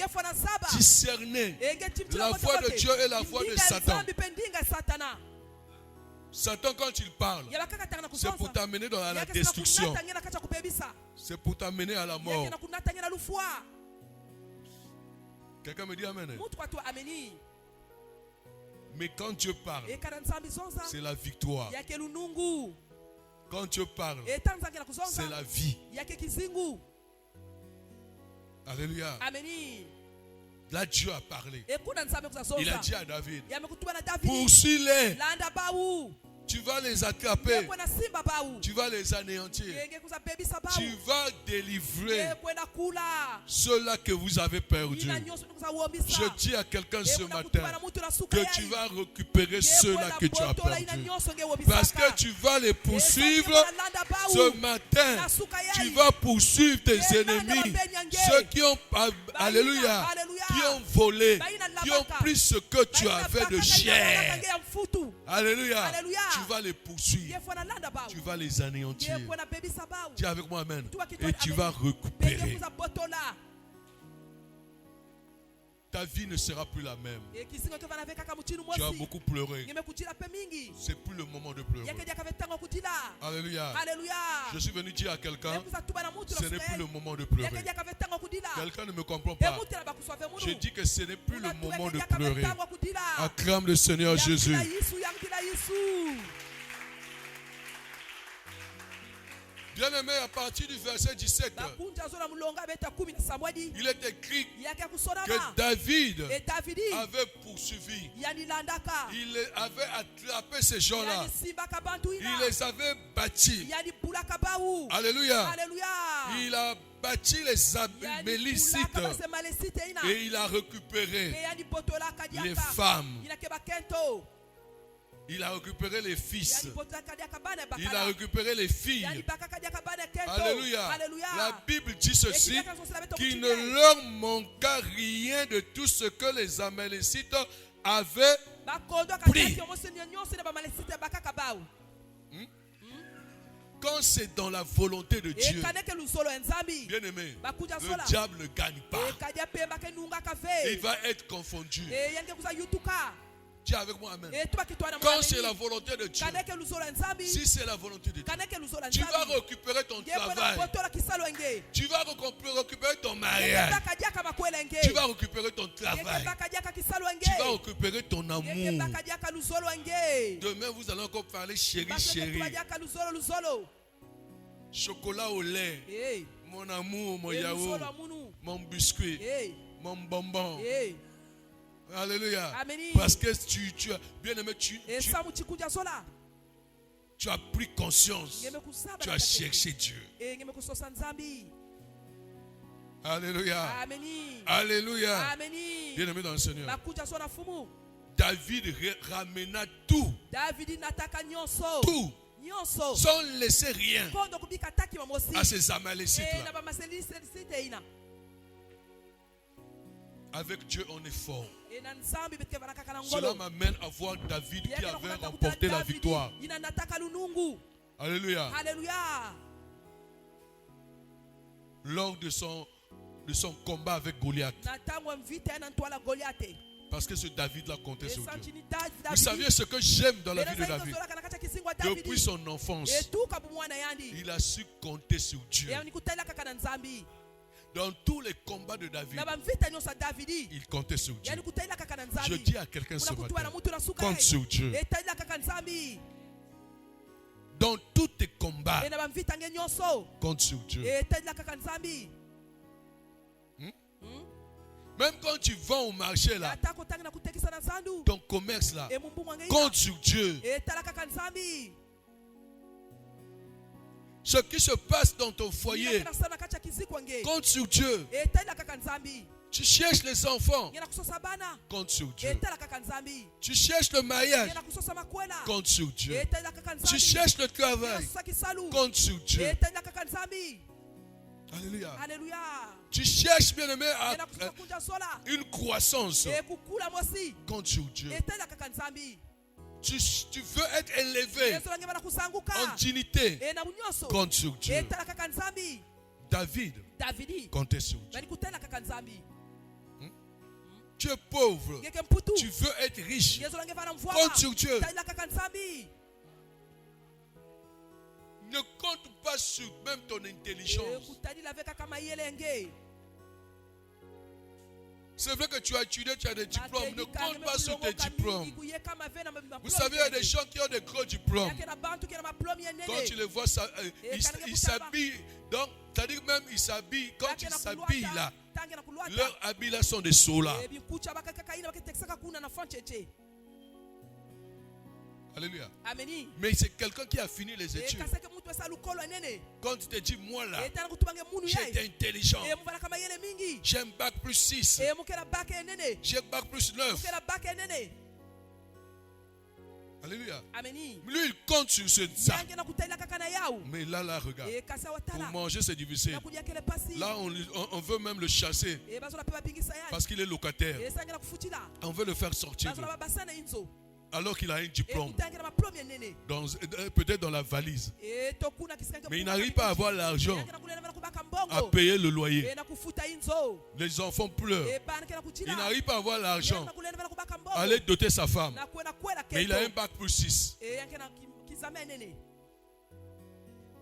discerner la voix de Dieu et la voix de Satan. Satan, quand il parle, c'est pour t'amener dans la destruction. C'est pour t'amener à la mort. Quelqu'un me dit Amen. Mais quand Dieu parle, c'est la victoire. Quand Dieu parle, c'est la vie. Alléluia. Là, Dieu a parlé. Il a dit à David, poursuis-les. Tu vas les attraper. Tu vas les anéantir. Tu vas délivrer ceux-là que vous avez perdus. Je dis à quelqu'un ce matin que tu vas récupérer ceux-là que tu as perdus. Parce que tu vas les poursuivre ce matin. Tu vas poursuivre tes ennemis. Ceux qui ont, alléluia, qui ont volé, qui ont pris ce que tu avais de cher. Alléluia. Tu vas les poursuivre. Tu vas les anéantir. Dis avec moi amen. Et tu vas récupérer. Ta vie ne sera plus la même. Tu as beaucoup pleuré. C'est plus le moment de pleurer. Alléluia. Je suis venu dire à quelqu'un, ce n'est plus le moment de pleurer. Quelqu'un ne me comprend pas. Je dis que ce n'est plus le moment de pleurer. Acclame le Seigneur Jésus. Bien-aimé, à partir du verset 17, il est écrit que David avait poursuivi. Il avait attrapé ces gens-là. Il les avait bâtis. Alléluia. Il a bâti les Amélicites et il a récupéré les femmes. Il a récupéré les fils. Il a récupéré les filles. Alléluia. La Bible dit ceci, qu'il ne leur manqua rien de tout ce que les Amalecites avaient pris. Quand c'est dans la volonté de Dieu, bien aimé, le diable ne gagne pas. Il va être confondu. Dis avec moi amen. Quand c'est la volonté de Dieu, si c'est la volonté de Dieu, tu vas récupérer ton travail. Tu vas récupérer ton mariage. Tu vas récupérer ton travail. Tu vas récupérer ton amour. Demain, vous allez encore parler chérie, chérie. Chocolat au lait. Mon amour, mon yaourt. Mon biscuit. Mon bonbon. Alléluia. Parce que tu as bien aimé, tu as pris conscience. Tu as cherché Dieu. Alléluia. Alléluia. Bien aimé dans le Seigneur. David ramena tout. Tout. Sans laisser rien à ces Amalécites-là. Avec Dieu, on est fort. Cela m'amène à voir David qui avait remporté la victoire. Alléluia. Lors de son combat avec Goliath. Parce que ce David-là comptait sur Dieu. Vous saviez ce que j'aime dans la vie de David? Depuis son enfance, il a su compter sur Dieu. Dans tous les combats de David, il comptait sur Dieu. Je dis à quelqu'un ce matin, compte sur Dieu. Dans tous tes combats, compte sur Dieu. Même quand tu vends au marché là, ton commerce là, compte sur Dieu. Ce qui se passe dans ton foyer, compte sur Dieu. Tu cherches les enfants, compte sur Dieu. Tu cherches le mariage, compte sur Dieu. Tu cherches le travail, compte sur Dieu. Alléluia. Tu cherches, bien aimé, une croissance, compte sur Dieu. tu veux être élevé en dignité, compte sur Dieu. David comptait sur Dieu. Tu es pauvre, tu veux être riche, compte sur Dieu. Ne compte pas sur même ton intelligence. C'est vrai que tu as étudié, tu as des diplômes. Ne compte pas sur tes diplômes. Vous savez, il y a des gens qui ont des gros diplômes. Quand tu les vois, ils s'habillent. Donc, c'est-à-dire même ils s'habillent. Quand ils s'habillent là, leurs habits là sont des solas. Alléluia. Mais c'est quelqu'un qui a fini les études. Quand tu te dis, moi là, j'ai été intelligent. J'ai un bac plus 6. J'ai un bac plus 9. Alléluia. Lui, il compte sur ça. Mais là, regarde. Pour manger, c'est difficile. Là, on veut même le chasser. Parce qu'il est locataire. On veut le faire sortir. Alors qu'il a un diplôme, peut-être dans la valise. Mais il n'arrive pas à avoir l'argent à payer le loyer. Les enfants pleurent. Il n'arrive pas à avoir l'argent à aller doter sa femme. Mais il a un bac plus 6.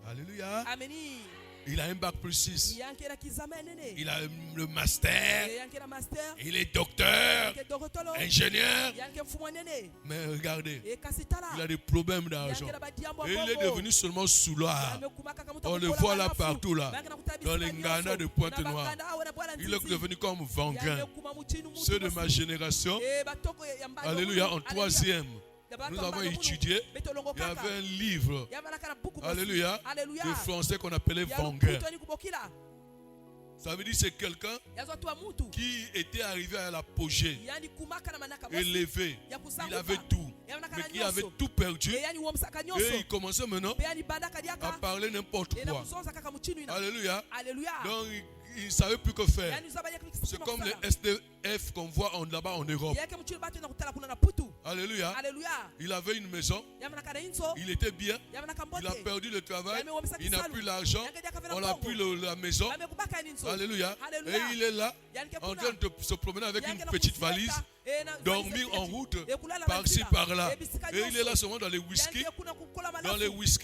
Alléluia. Il a un bac plus 6. Il a le master. Il est docteur, ingénieur. Mais regardez, il a des problèmes d'argent. Et il est devenu seulement soulard. On le voit là partout là, dans les Ghana de Pointe-Noire. Il est devenu comme Vanguin. Ceux de ma génération, alléluia, en 3e. Nous avons étudié, il y avait un livre, alléluia, de français qu'on appelait Vanguin. Ça veut dire que c'est quelqu'un qui était arrivé à l'apogée, élevé, il avait tout, mais qui avait tout perdu. Et il commençait maintenant à parler n'importe quoi. Alléluia. Donc il ne savait plus que faire. C'est comme les SDF qu'on voit là-bas en Europe. Alléluia. Il avait une maison. Il était bien. Il a perdu le travail. Il n'a plus l'argent. On n'a plus la maison. Alléluia. Et il est là en train de se promener avec une petite valise, dormir en route, par-ci, par-là. Et il est là seulement dans les whisky.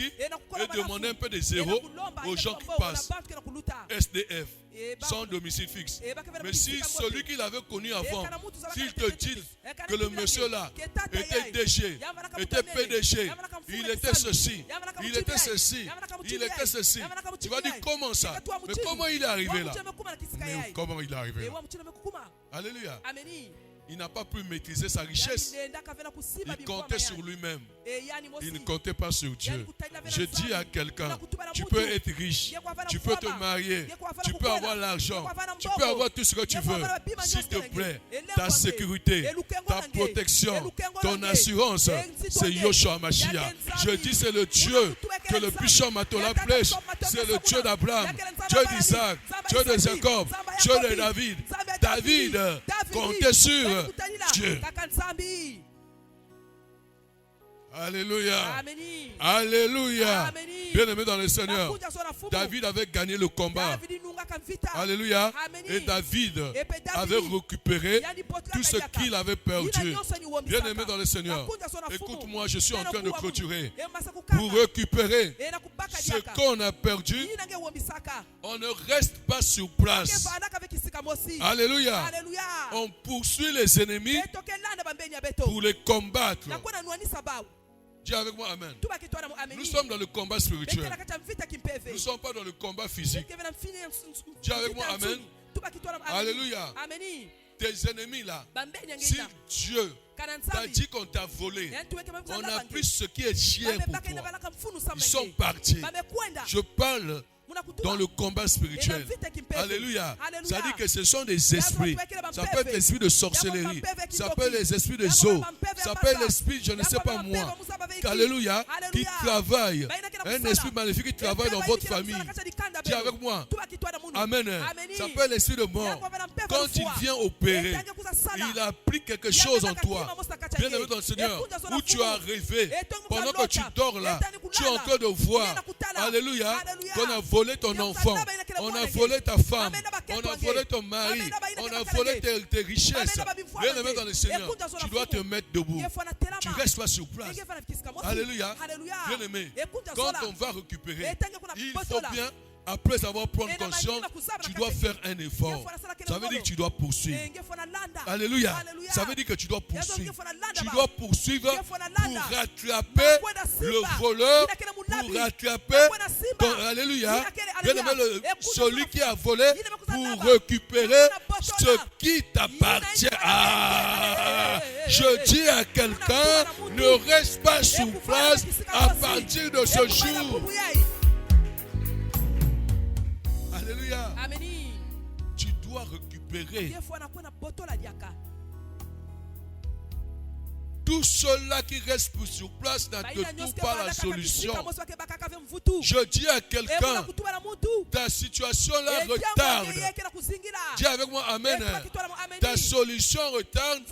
Et demander un peu de zéro aux gens qui passent. SDF. Sans domicile fixe. Mais si celui qu'il avait connu avant, s'il te dit que le monsieur là était DG, était PDG, il était ceci, il était ceci, il était ceci, tu vas dire comment ça? Mais comment il est arrivé là? Mais comment il est arrivé là? Alléluia. Il n'a pas pu maîtriser sa richesse. Il comptait sur lui-même. Il ne comptait pas sur Dieu. Je dis à quelqu'un, tu peux être riche, tu peux te marier, tu peux avoir l'argent, tu peux avoir tout ce que tu veux. S'il te plaît, ta sécurité, ta protection, ton assurance, c'est Yoshua Mashiach. Je dis c'est le Dieu que le puissant Matola flèche. C'est le Dieu d'Abraham, Dieu d'Isaac, Dieu de Jacob, Dieu de David. David comptait sur Dieu. Alléluia. Alléluia. Bien-aimé dans le Seigneur, David avait gagné le combat. Alléluia. Et David avait récupéré tout ce qu'il avait perdu. Bien-aimé dans le Seigneur, écoute-moi, je suis en train de clôturer. Pour récupérer ce qu'on a perdu, on ne reste pas sur place. Alléluia. On poursuit les ennemis pour les combattre. Dis avec moi Amen. Nous sommes dans le combat spirituel. Nous ne sommes pas dans le combat physique. Dis avec moi Amen. Alléluia. Tes ennemis là, si Dieu t'a dit qu'on t'a volé, on a pris ce qui est cher pour toi. Ils sont partis. Je parle dans le combat spirituel. Alléluia. Ça dit que ce sont des esprits. Ça peut être l'esprit de sorcellerie. Ça peut être les esprits des eaux. Ça peut être l'esprit, je ne sais pas moi. Alléluia. Qui travaille. Un esprit maléfique qui travaille dans votre famille. Dis avec moi. Amen. Ça peut être l'esprit de mort. Quand il vient opérer, il a pris quelque chose en toi. Bien-aimé dans le Seigneur, où tu as rêvé, pendant que tu dors là, tu es en train de voir, alléluia, qu'on a volé ton enfant, on a volé ta femme, on a volé ton mari, on a volé tes richesses. Bien-aimé dans le Seigneur, tu dois te mettre debout. Tu restes pas sur place. Alléluia. Bien-aimé, quand on va récupérer, il faut bien, après avoir pris conscience, tu dois faire un effort. Ça veut dire que tu dois poursuivre. Alléluia. Ça veut dire que tu dois poursuivre. Tu dois poursuivre pour rattraper le voleur, pour rattraper ton... Alléluia. Bien-aimé, celui qui a volé, pour récupérer ce qui t'appartient. Je dis à quelqu'un, ne reste pas sur place à partir de ce jour. Alléluia. Tu dois récupérer tout cela qui reste sur place n'a tout pas la solution. Je dis à quelqu'un, ta situation là retarde. Dis avec moi amen. Ta solution retarde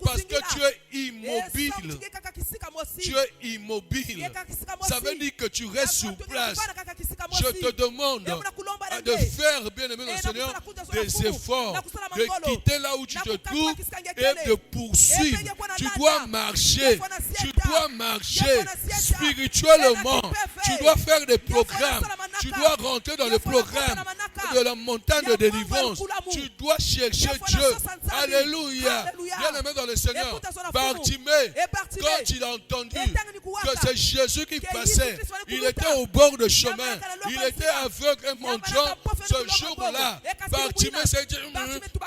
parce que tu es immobile. Tu es immobile. Ça veut dire que tu restes sur place. Je te demande de faire, bien-aimé dans le Seigneur, des efforts, de quitter là où tu te trouves et de poursuivre. Tu dois marcher, spirituellement. Tu dois faire des programmes. Tu dois rentrer dans le programme de la montagne de délivrance. Tu dois chercher Dieu. Alléluia. Bien-aimé dans le Seigneur, Bartimée, quand il a entendu que c'est Jésus qui passait, il était au bord du chemin. Il était aveugle et mendiant. Ce jour-là, Bartimée s'est dit,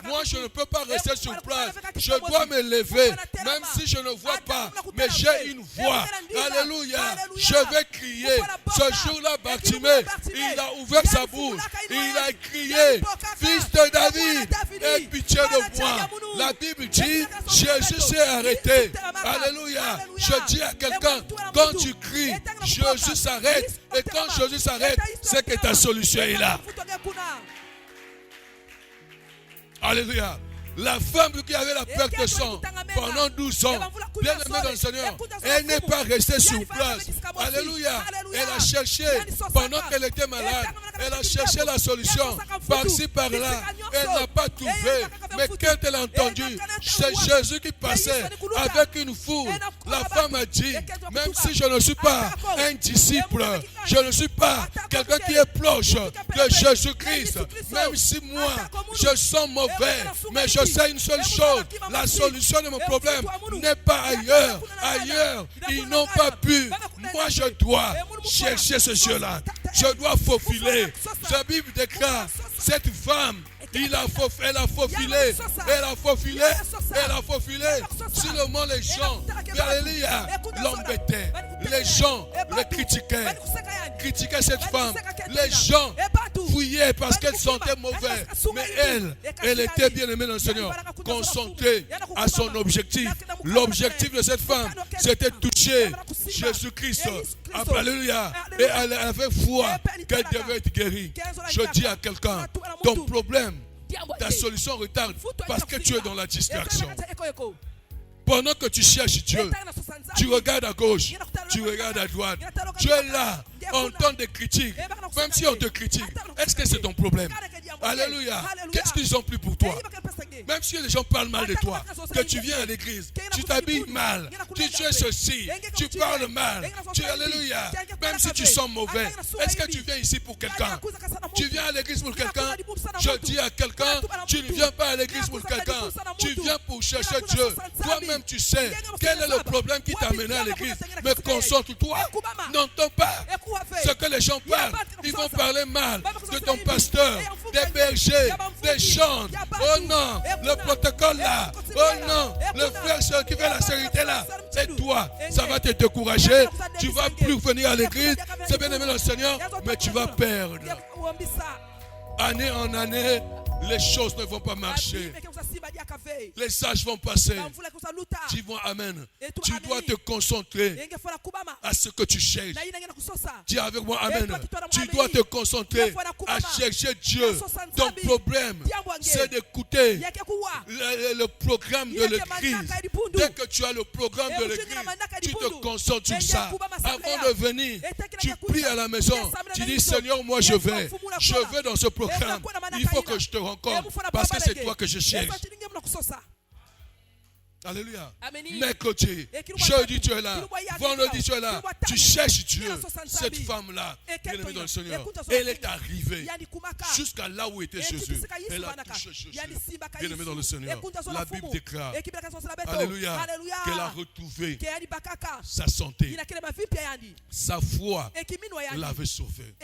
moi je ne peux pas rester sur place. Je dois me lever, même si je ne vois pas. Mais j'ai une voix. Alléluia. Je vais crier. Ce jour-là, Bartimée, il a ouvert sa bouche. Il a crié, fils de David, aie pitié de moi. La Bible dit, Jésus s'est arrêté. Alléluia. Je dis à quelqu'un, quand tu cries, Jésus s'arrête. Et quand Jésus s'arrête, c'est que ta solution est là. Alléluia. La femme qui avait la perte de sang pendant 12 ans, bien aimée dans le Seigneur, elle n'est pas restée sur place. Alléluia. Elle a cherché, pendant qu'elle était malade, elle a cherché la solution par-ci, par-là. Elle n'a pas trouvé. Mais quand elle a entendu, c'est Jésus qui passait avec une foule. La femme a dit, même si je ne suis pas un disciple, je ne suis pas quelqu'un qui est proche de Jésus-Christ, même si moi, je sens mauvais, mais je sais une seule chose, la solution de mon problème n'est pas ailleurs. Ailleurs, ils n'ont pas pu. Moi, je dois chercher ce Dieu-là. Je dois faufiler. La Bible déclare, cette femme, elle a faufilé. Seulement les gens, alléluia, l'embêtaient. Les gens le critiquaient cette femme. Les gens fouillaient parce qu'elle sentait mauvais. Mais elle était bien aimée dans le Seigneur, concentrée à son objectif. L'objectif de cette femme, c'était toucher Jésus-Christ. Alléluia. Et elle avait foi qu'elle devait être guérie. Je dis à quelqu'un, ton problème, ta solution retarde parce que tu es dans la distraction. Pendant que tu cherches Dieu, tu regardes à gauche, tu regardes à droite. Tu es là, on entend des critiques. Même si on te critique, est-ce que c'est ton problème? Alléluia. Qu'est-ce qu'ils ont pris pour toi? Même si les gens parlent mal de toi, que tu viens à l'église, tu t'habilles mal, tu es ceci, tu parles mal, alléluia. Même si tu sens mauvais, est-ce que tu viens ici pour quelqu'un? Tu viens à l'église pour quelqu'un? Je dis à quelqu'un, tu ne viens pas à l'église pour quelqu'un. Tu viens pour chercher Dieu. Toi-même, tu sais quel est le problème qui t'a amené à l'église. Mais concentre-toi. N'entends pas ce que les gens parlent. Ils vont parler mal de ton pasteur, des bergers, des chants. Oh non, le protocole là. Oh non, le frère qui fait la sécurité là. Et toi, ça va te décourager. Tu ne vas plus venir à l'église. C'est bien aimé le Seigneur, mais tu vas perdre. Année en année, les choses ne vont pas marcher. Les sages vont passer. Dis moi Amen. Tu dois te concentrer à ce que tu cherches. Dis avec moi Amen. Tu dois te concentrer à chercher Dieu. Ton problème, c'est d'écouter le programme de l'église. Dès que tu as le programme de l'église, tu te concentres sur ça. Avant de venir, tu pries à la maison. Tu dis Seigneur, moi je vais dans ce programme. Il faut que je te rencontre parce que c'est toi que je cherche. Alléluia. Mercredi, jeudi tu es là, vendredi tu es là, tu cherches Dieu. Cette femme-là, bien-aimée dans le Seigneur, elle est arrivée jusqu'à là où était Jésus. Elle a touché Jésus. Bien-aimée dans le Seigneur, la Bible déclare, alléluia, qu'elle a retrouvé sa santé. Sa foi l'avait sauvée.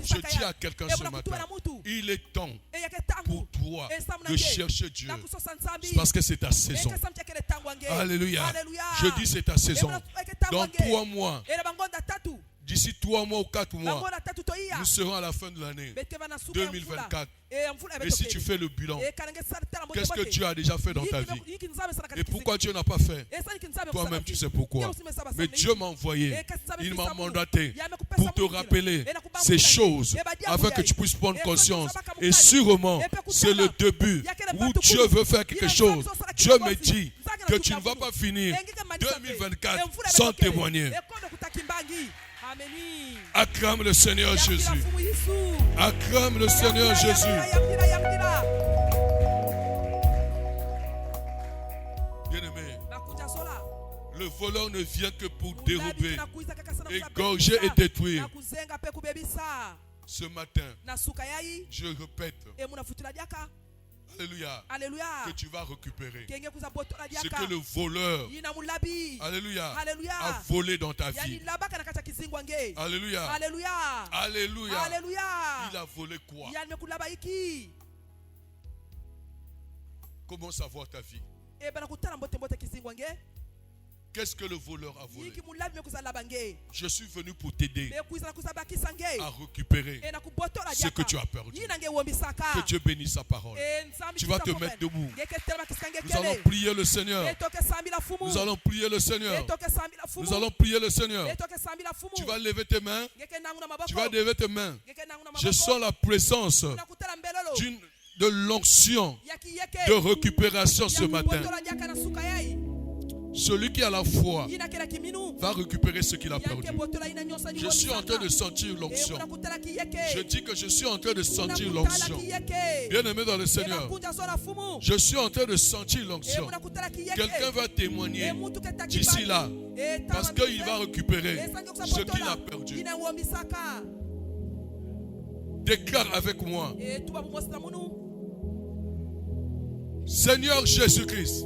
Je dis à quelqu'un ce matin, il est temps pour toi de chercher Dieu parce que c'est ta saison. Alléluia. Je dis c'est ta saison. Dans 3 mois, d'ici 3 mois ou 4 mois, nous serons à la fin de l'année 2024. Et si tu fais le bilan, qu'est-ce que Dieu a déjà fait dans ta vie? Et pourquoi Dieu n'a pas fait? Toi-même tu sais pourquoi. Mais Dieu m'a envoyé, il m'a mandaté pour te rappeler ces choses afin que tu puisses prendre conscience. Et sûrement, c'est le début où Dieu veut faire quelque chose. Dieu me dit que tu ne vas pas finir 2024 sans témoigner. Acclame le Seigneur Jésus. Acclame le Seigneur Jésus. Bien-aimé, le voleur ne vient que pour dérober, égorger et détruire. Ce matin, je répète, alléluia, que tu vas récupérer ce que le voleur, alléluia, a volé dans ta vie. Alléluia, alléluia, il a volé quoi? Comment savoir ta vie? Qu'est-ce que le voleur a volé? Je suis venu pour t'aider à récupérer ce que tu as perdu. Que Dieu bénisse sa parole. Tu vas te mettre debout. Nous allons prier le Seigneur. Nous allons prier le Seigneur. Nous allons prier le Seigneur. Tu vas lever tes mains. Tu vas lever tes mains. Je sens la présence de l'onction de récupération ce matin. Celui qui a la foi va récupérer ce qu'il a perdu. Je suis en train de sentir l'onction. Je dis que je suis en train de sentir l'onction. Bien-aimé dans le Seigneur, je suis en train de sentir l'onction. Quelqu'un va témoigner d'ici là parce qu'il va récupérer ce qu'il a perdu. Déclare avec moi. Seigneur Jésus-Christ,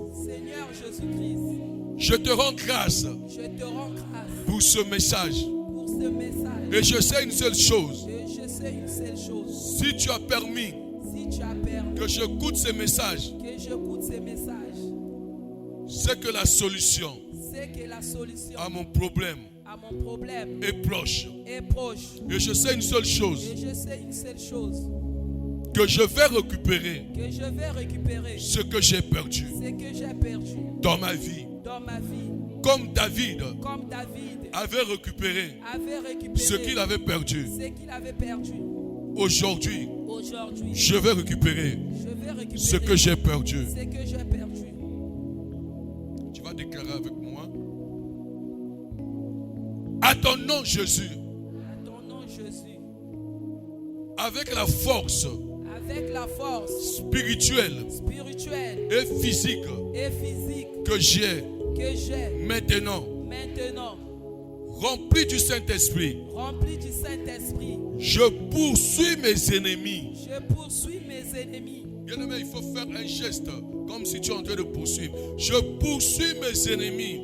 je te rends grâce pour ce message. Et je sais une seule chose. Si tu as permis que j'écoute ces messages, c'est que la solution à mon problème est proche. Et je sais une seule chose. Que je vais récupérer ce que j'ai perdu dans ma vie. Comme David avait récupéré ce qu'il avait perdu. Aujourd'hui, je vais récupérer ce que j'ai perdu. Tu vas déclarer avec moi. À ton nom, Jésus. Avec la force spirituelle et physique que j'ai maintenant, rempli du Saint-Esprit, je poursuis mes ennemis. Bien-aimé, il faut faire un geste comme si tu es en train de poursuivre. Je poursuis mes ennemis.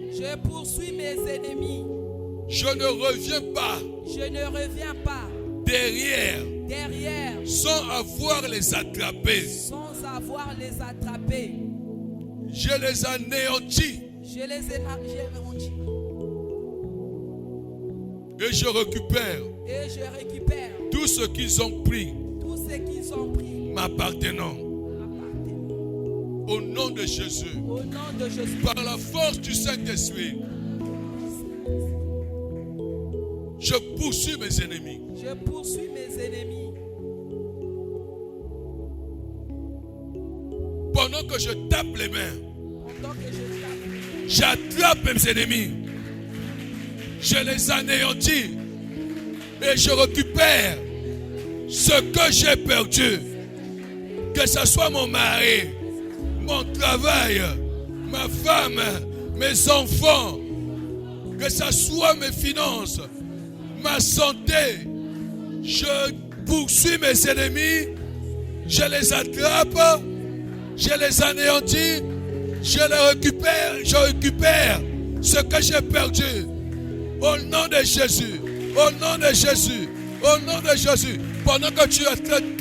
Je ne reviens pas derrière sans avoir les attrapés. Je les anéantis. Et je récupère tout ce qu'ils ont pris m'appartenant. Au nom de Jésus. Au nom de Jésus. Par la force du Saint-Esprit. Je poursuis mes ennemis. Je poursuis mes ennemis. Pendant que je tape les mains, Pendant que je tape, j'attrape mes ennemis. Je les anéantis. Et je récupère ce que j'ai perdu. Que ce soit mon mari, mon travail, ma femme, mes enfants. Que ce soit mes finances, ma santé. Je poursuis mes ennemis. Je les attrape. Je les anéantis. Je récupère ce que j'ai perdu. Au nom de Jésus. Au nom de Jésus. Au nom de Jésus. Pendant que tu es en train de